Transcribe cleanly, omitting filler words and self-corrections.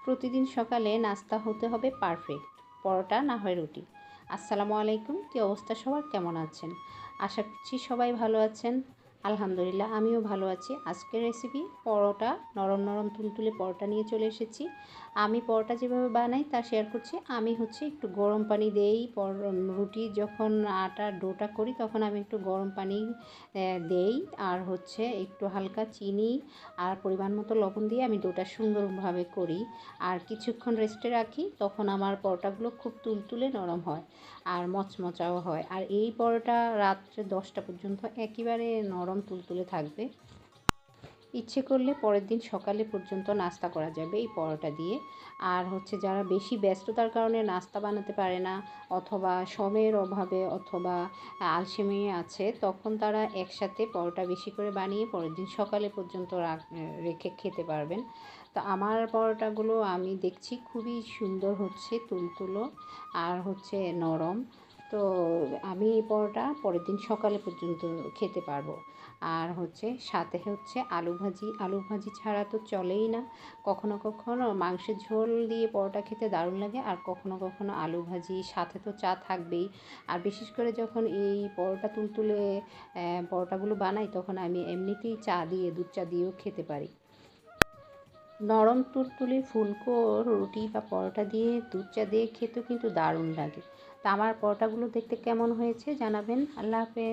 প্রতিদিন সকালে নাস্তা হতে হবে পারফেক্ট, পরোটা না হয় রুটি। আসসালামু আলাইকুম, কী অবস্থা সবার, কেমন আছেন? আশা করছি সবাই ভালো আছেন। আলহামদুলিল্লাহ, আমিও ভালো আছি। আজকের রেসিপি পরোটা, নরম নরম তুলতুলে পরোটা নিয়ে চলে এসেছি। আমি পরোটা যেভাবে বানাই তা শেয়ার করছি। আমি একটু গরম পানি দেই, রুটি যখন আটার ডোটা করি তখন আমি একটু গরম পানি দেই, আর একটু হালকা চিনি আর পরিমাণ মতো লবণ দিয়ে আমি ডোটা সুন্দরভাবে করি, আর কিছুক্ষণ রেস্টে রাখি। তখন আমার পরোটাগুলো খুব তুলতুলে নরম হয় আর মচমচাও হয়। আর এই পরোটা রাত্রে 10টা পর্যন্ত একেবারে নরম তুলতুলে থাকবে। ইচ্ছে করলে পরের দিন সকালে পর্যন্ত নাস্তা করা যাবে এই পরোটা দিয়ে। আর যারা বেশি ব্যস্ততার কারণে নাস্তা বানাতে পারে না, অথবা সময়ের অভাবে, অথবা আলসেমি আছে, তখন তারা একসাথে পরোটা বেশি করে বানিয়ে পরের দিন সকালে পর্যন্ত রেখে খেতে পারবেন। তো আমার পরোটাগুলো আমি দেখছি খুবই সুন্দর হচ্ছে, তুলতুলো আর নরম। তো আমি এই পরোটা পরের দিন সকালে পর্যন্ত খেতে পারবো। আর সাথে আলু ভাজি ছাড়া তো চলেই না। কখনো কখনো মাংসের ঝোল দিয়ে পরোটা খেতে দারুণ লাগে, আর কখনো কখনো আলু ভাজি, সাথে তো চা থাকবেই। আর বিশেষ করে যখন এই পরোটা তুলতুলে পরোটাগুলো বানাই, তখন আমি এমনিতেই চা দিয়ে, দুধ চা দিয়েও খেতে পারি। নরম তুলতুলে ফুলকো রুটি বা পরোটা দিয়ে দুধ চা দিয়ে খেতেও কিন্তু দারুণ লাগে। তা আমার পরোটাগুলো দেখতে কেমন হয়েছে জানাবেন। আল্লাহ হাফেজ।